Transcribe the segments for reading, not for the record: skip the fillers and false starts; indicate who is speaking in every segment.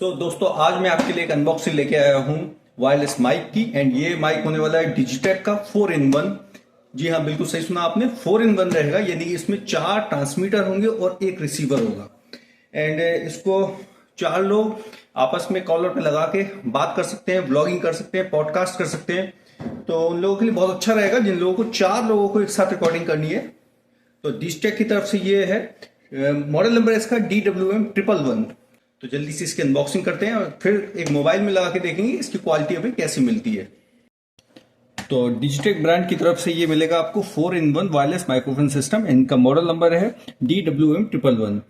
Speaker 1: दोस्तों आज मैं आपके लिए एक अनबॉक्सिंग लेके आया हूँ वायरलेस माइक की। एंड ये माइक होने वाला है डिजिटेक का 4-in-1। जी हाँ, बिल्कुल सही सुना आपने, 4-in-1 रहेगा, यानी कि इसमें 4 ट्रांसमीटर होंगे और एक रिसीवर होगा। एंड इसको 4 लोग आपस में कॉलर पे लगा के बात कर सकते हैं, ब्लॉगिंग कर सकते हैं, पॉडकास्ट कर सकते हैं। तो उन लोगों के लिए बहुत अच्छा रहेगा जिन लोगों को 4 लोगों को एक साथ रिकॉर्डिंग करनी है। तो डिजिटेक की तरफ से ये है, मॉडल नंबर है इसका DWM111। तो जल्दी से इसकी अनबॉक्सिंग करते हैं और फिर एक मोबाइल में लगा के देखेंगे इसकी क्वालिटी हमें कैसी मिलती है। तो डिजिटेक ब्रांड की तरफ से ये मिलेगा आपको 4-in-1 वायरलेस माइक्रोफोन सिस्टम। इनका मॉडल नंबर है DWM111।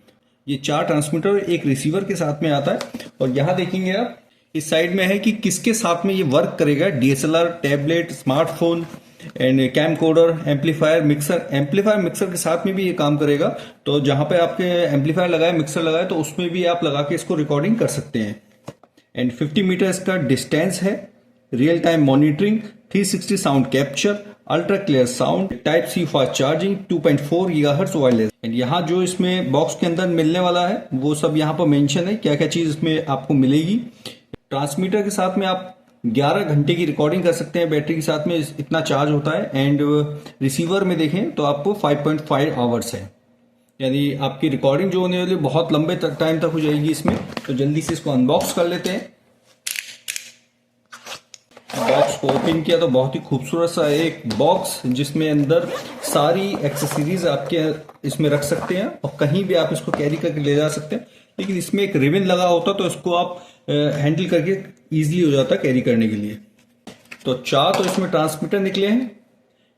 Speaker 1: ये 4 ट्रांसमीटर और एक रिसीवर के साथ में आता है। और यहाँ देखेंगे आप इस साइड में है कि किसके साथ में ये वर्क करेगा। DSLR, tablet, smartphone and camcorder, amplifier, mixer के साथ में भी ये काम करेगा। तो जहां पे आपके एम्पलीफायर लगाए, मिक्सर लगाए, तो उसमें भी आप लगा के इसको रिकॉर्डिंग कर सकते हैं। एंड 50 मीटर इसका डिस्टेंस है, real time monitoring, 360 sound capture, ultra clear sound, type C fast charging, 2.4 gigahertz wireless. And यहाँ जो इसमें बॉक्स के अंदर मिलने वाला है वो सब यहाँ पर मेंशन है, क्या क्या चीज इसमें आपको मिलेगी। ट्रांसमीटर के साथ में आप 11 घंटे की रिकॉर्डिंग कर सकते हैं, बैटरी के साथ में इतना चार्ज होता है। एंड रिसीवर में देखें तो आपको 5.5 आवर्स है, यानी आपकी रिकॉर्डिंग जो होने वाली बहुत लंबे टाइम तक हो जाएगी इसमें। तो जल्दी से इसको अनबॉक्स कर लेते हैं। बॉक्स को ओपन किया तो बहुत ही खूबसूरत सा एक बॉक्स, जिसमें अंदर सारी एक्सेसरीज आपके इसमें रख सकते हैं और कहीं भी आप इसको कैरी करके ले जा सकते हैं। लेकिन इसमें एक रिबन लगा होता तो इसको आप हैंडल करके इजीली हो जाता कैरी करने के लिए। तो 4 तो इसमें ट्रांसमीटर निकले हैं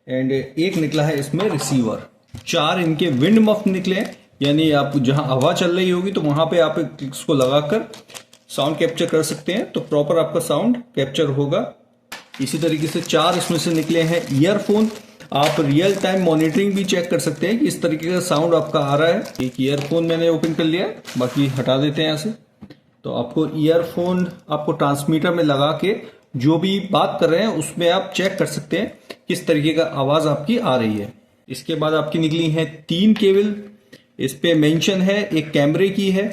Speaker 1: एंड एक निकला है इसमें रिसीवर। 4 इनके विंड मफ निकले हैं, यानी आप जहां हवा चल रही होगी तो वहां पे आप इसको लगाकर साउंड कैप्चर कर सकते हैं, तो प्रॉपर आपका साउंड कैप्चर होगा। इसी तरीके से 4 इसमें से निकले हैं ईयरफोन। आप रियल टाइम मॉनिटरिंग भी चेक कर सकते हैं कि इस तरीके का साउंड आपका आ रहा है। एक ईयरफोन मैंने ओपन कर लिया है, बाकी हटा देते हैं यहाँ से। तो आपको ईयरफोन आपको ट्रांसमीटर में लगा के जो भी बात कर रहे हैं उसमें आप चेक कर सकते हैं किस तरीके का आवाज आपकी आ रही है। इसके बाद आपकी निकली है 3 केबल। इस पे मेंशन है, एक कैमरे की है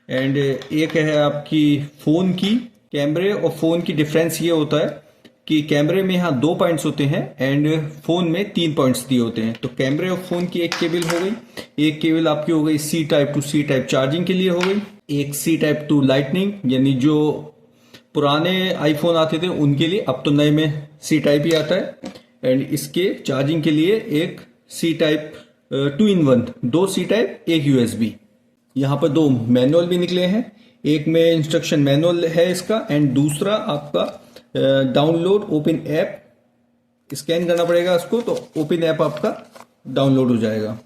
Speaker 1: एंड एक है आपकी फोन की। कैमरे और फोन की डिफरेंस ये होता है कि कैमरे में यहाँ 2 पॉइंट्स होते हैं एंड फोन में 3 पॉइंट्स दिए होते हैं। तो कैमरे और फोन की एक केबल हो गई। एक केबल आपकी हो गई C type two C type charging के लिए हो गई। एक C टाइप टू लाइटनिंग, यानी जो पुराने आईफोन आते थे उनके लिए, अब तो नए में C टाइप ही आता है। एंड इसके चार्जिंग के लिए एक C type 2-in-1, 2 C type, एक USB। यहाँ पर 2 मैनुअल भी निकले हैं। एक में इंस्ट्रक्शन मैनुअल है इसका एंड दूसरा आपका डाउनलोड ओपन ऐप। स्कैन करना पड़ेगा इसको, तो ओपन ऐप आपका डाउनलोड हो जाएगा।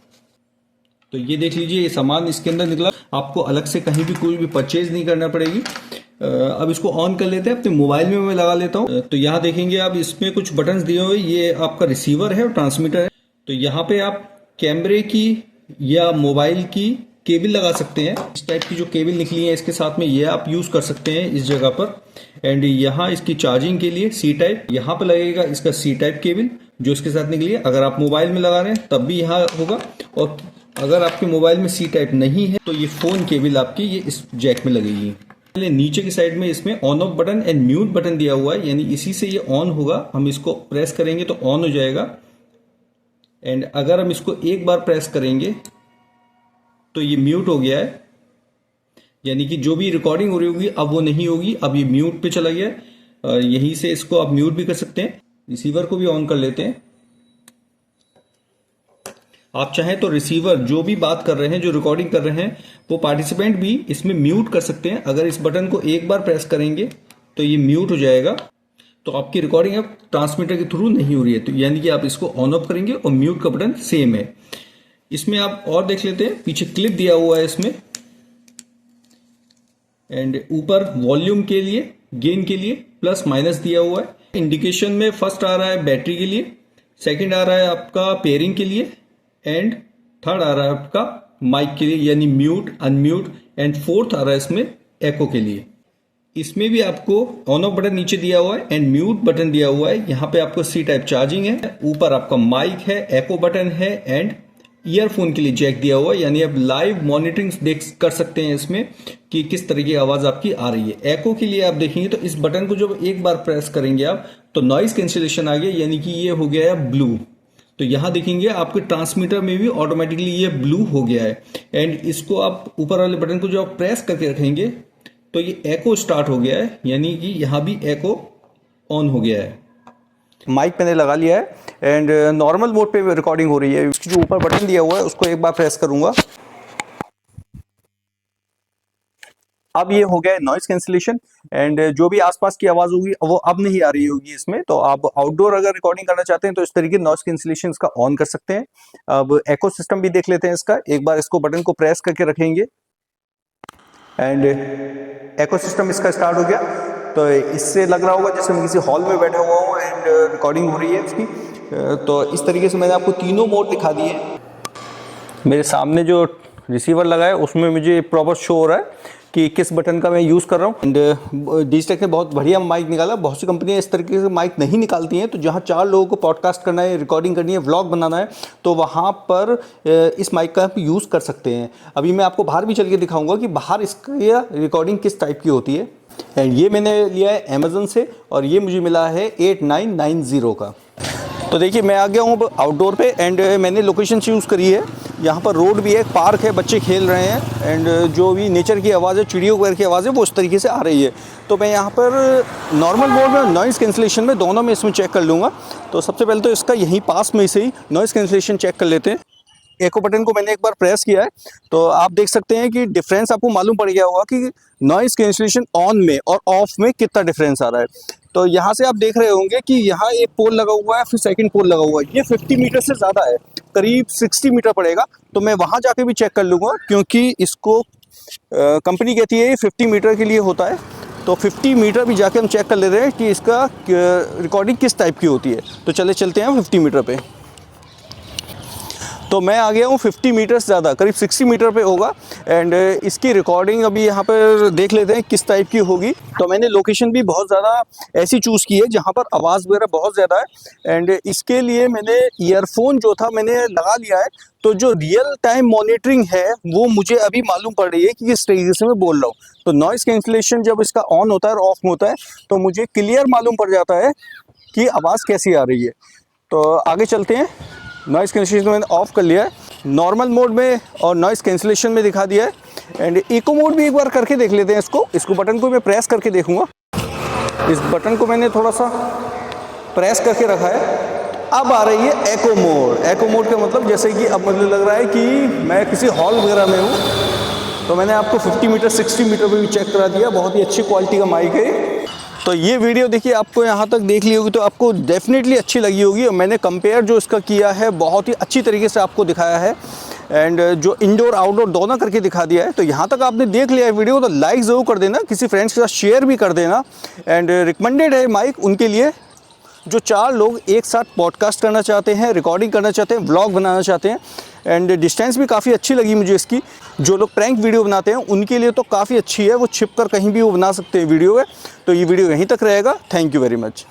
Speaker 1: तो ये देख लीजिए, ये सामान इसके अंदर निकला। आपको अलग से कहीं भी कोई भी परचेज नहीं करना पड़ेगी। अब इसको ऑन कर लेते हैं, अपने मोबाइल में मैं लगा लेता हूँ। तो यहाँ देखेंगे आप, इसमें कुछ बटन्स दिए हुए, ये आपका रिसीवर है और ट्रांसमीटर है। तो यहाँ पे आप कैमरे की या मोबाइल की केबल लगा सकते हैं। इस टाइप की जो केबल निकली है इसके साथ में, ये आप यूज कर सकते हैं इस जगह पर। एंड यहाँ इसकी चार्जिंग के लिए C टाइप, यहाँ पर लगेगा इसका C टाइप केबल जो इसके साथ निकली है। अगर आप मोबाइल में लगा रहे हैं तब भी यहाँ होगा, और अगर आपके मोबाइल में C टाइप नहीं है तो ये फोन केबल आपकी ये इस जैक में लगेगी। पहले नीचे की साइड में इसमें on off button and mute button दिया हुआ है, यानी इसी से ये ऑन होगा। हम इसको प्रेस करेंगे तो ऑन हो जाएगा। एंड अगर हम इसको एक बार प्रेस करेंगे तो ये म्यूट हो गया है, यानी कि जो भी रिकॉर्डिंग हो रही होगी अब वो नहीं होगी, अब ये म्यूट पे चला गया है। और यहीं से इसको आप म्यूट भी कर सकते हैं। रिसीवर को भी ऑन कर लेते हैं। आप चाहें तो रिसीवर जो भी बात कर रहे हैं, जो रिकॉर्डिंग कर रहे हैं, वो पार्टिसिपेंट भी इसमें म्यूट कर सकते हैं। अगर इस बटन को एक बार प्रेस करेंगे तो ये म्यूट हो जाएगा, तो आपकी रिकॉर्डिंग अब ट्रांसमीटर के थ्रू नहीं हो रही है। तो यानी कि आप इसको ऑन ऑफ करेंगे और म्यूट का बटन सेम है। इसमें आप और देख लेते हैं, पीछे क्लिप दिया हुआ है इसमें। एंड ऊपर वॉल्यूम के लिए, गेन के लिए प्लस माइनस दिया हुआ है। इंडिकेशन में फर्स्ट आ रहा है बैटरी के लिए, सेकंड आ रहा है आपका पेयरिंग के लिए, एंड थर्ड आ रहा है आपका माइक के लिए, यानी म्यूट, अनम्यूट, एंड फोर्थ आ रहा है इसमें एको के लिए। इसमें भी आपको ऑन ऑफ बटन नीचे दिया हुआ है एंड म्यूट बटन दिया हुआ है। यहाँ पे आपको C टाइप चार्जिंग है, ऊपर आपका माइक है, एको बटन है एंड ईयरफोन के लिए जैक दिया हुआ है, यानी आप लाइव मॉनिटरिंग देख कर सकते हैं इसमें कि किस तरह की आवाज आपकी आ रही है। एको के लिए आप देखेंगे तो इस बटन को जब एक बार प्रेस करेंगे आप तो नॉइज कैंसिलेशन आ गया, यानी कि ये हो गया है ब्लू। तो यहां देखेंगे आपके ट्रांसमीटर में भी ऑटोमेटिकली ये ब्लू हो गया है। एंड इसको आप ऊपर वाले बटन को जब प्रेस करके रखेंगे तो ये एको स्टार्ट हो गया है, यानी कि यहां भी एको ऑन हो गया है। माइक मैंने लगा लिया है एंड नॉर्मल मोड पे रिकॉर्डिंग हो रही है। उसकी जो ऊपर बटन दिया हुआ है उसको एक बार प्रेस करूंगा, अब ये हो गया है नॉइज कैंसिलेशन। एंड जो भी आसपास की आवाज होगी वो अब नहीं आ रही होगी इसमें। तो आप आउटडोर अगर रिकॉर्डिंग करना चाहते हैं तो इस तरीके नॉइज कैंसिलेशन का ऑन कर सकते हैं। अब एको सिस्टम भी देख लेते हैं इसका। एक बार इसको बटन को प्रेस करके रखेंगे एंड एको सिस्टम इसका स्टार्ट हो गया। तो इससे लग रहा होगा जैसे मैं किसी हॉल में बैठा हुआ हूँ एंड रिकॉर्डिंग हो रही है उसकी। तो इस तरीके से मैंने आपको तीनों मोड दिखा दिए। मेरे सामने जो रिसीवर लगा है उसमें मुझे प्रॉपर शो हो रहा है कि किस बटन का मैं यूज़ कर रहा हूँ। एंड डिजिटेक ने बहुत बढ़िया माइक निकाला। बहुत सी कंपनियां इस तरीके से माइक नहीं निकालती हैं। तो जहाँ 4 लोगों को पॉडकास्ट करना है, रिकॉर्डिंग करनी है, व्लॉग बनाना है, तो वहाँ पर इस माइक का आप यूज़ कर सकते हैं। अभी मैं आपको बाहर भी चल के दिखाऊंगा कि बाहर इसकी रिकॉर्डिंग किस टाइप की होती है। एंड ये मैंने लिया है अमेजन से और ये मुझे मिला है 8990 का। तो देखिए मैं आ गया हूँ आउटडोर पे एंड मैंने लोकेशन चूज़ करी है। यहाँ पर रोड भी है, पार्क है, बच्चे खेल रहे हैं एंड जो भी नेचर की आवाज़ है, चिड़ियों वगैरह की आवाज़ है, वो उस तरीके से आ रही है। तो मैं यहाँ पर नॉर्मल मोड में, नॉइज़ कैंसिलेशन में, दोनों में इसमें चेक कर लूँगा। तो सबसे पहले तो इसका यहीं पास में से ही नॉइज़ कैंसिलेशन चेक कर लेते हैं। एको बटन को मैंने एक बार प्रेस किया है तो आप देख सकते हैं कि डिफरेंस आपको मालूम पड़ गया होगा कि नॉइज़ कैंसिलेशन ऑन में और ऑफ में कितना डिफरेंस आ रहा है। तो यहाँ से आप देख रहे होंगे कि यहाँ एक पोल लगा हुआ है, फिर सेकंड पोल लगा हुआ है। ये 50 मीटर से ज़्यादा है, करीब 60 मीटर पड़ेगा। तो मैं वहाँ जाके भी चेक कर लूँगा क्योंकि इसको कंपनी कहती है ये 50 मीटर के लिए होता है। तो 50 मीटर भी जाके हम चेक कर ले रहे हैं कि इसका रिकॉर्डिंग किस टाइप की होती है। तो चलते हैं 50 मीटर पे। तो मैं आ गया हूँ 50 मीटर से ज़्यादा, करीब 60 मीटर पे होगा। एंड इसकी रिकॉर्डिंग अभी यहाँ पर देख लेते हैं किस टाइप की होगी। तो मैंने लोकेशन भी बहुत ज़्यादा ऐसी चूज़ की है जहाँ पर आवाज़ वगैरह बहुत ज़्यादा है। एंड इसके लिए मैंने ईयरफोन जो था मैंने लगा लिया है। तो जो रियल टाइम मॉनिटरिंग है वो मुझे अभी मालूम पड़ रही है कि किस तरीके से मैं बोल रहा हूँ। तो नॉइज़ कैंसिलेशन जब इसका ऑन होता है और ऑफ होता है तो मुझे क्लियर मालूम पड़ जाता है कि आवाज़ कैसी आ रही है। तो आगे चलते हैं। नॉइज़ कैंसिलेशन मैंने ऑफ़ कर लिया है, नॉर्मल मोड में और नॉइज़ कैंसिलेशन में दिखा दिया है। एंड इको मोड भी एक बार करके देख लेते हैं इसको बटन को मैं प्रेस करके देखूंगा। इस बटन को मैंने थोड़ा सा प्रेस करके रखा है। अब आ रही है एको मोड। एको मोड का मतलब जैसे कि अब मुझे लग रहा है कि मैं किसी हॉल वगैरह में हूँ। तो मैंने आपको 50 मीटर 60 मीटर पर भी चेक करा दिया। बहुत ही अच्छी क्वालिटी का माइक है। तो ये वीडियो देखिए आपको यहाँ तक देख ली होगी तो आपको डेफिनेटली अच्छी लगी होगी। और मैंने कंपेयर जो इसका किया है बहुत ही अच्छी तरीके से आपको दिखाया है। एंड जो इंडोर आउटडोर दोनों करके दिखा दिया है। तो यहाँ तक आपने देख लिया है वीडियो तो लाइक ज़रूर कर देना, किसी फ्रेंड्स के साथ शेयर भी कर देना। एंड रिकमेंडेड है माइक उनके लिए जो 4 लोग एक साथ पॉडकास्ट करना चाहते हैं, रिकॉर्डिंग करना चाहते हैं, व्लॉग बनाना चाहते हैं। एंड डिस्टेंस भी काफ़ी अच्छी लगी मुझे इसकी। जो लोग प्रैंक वीडियो बनाते हैं उनके लिए तो काफ़ी अच्छी है, वो छिप कर कहीं भी वो बना सकते हैं वीडियो है। तो ये वीडियो यहीं तक रहेगा। Thank you very much.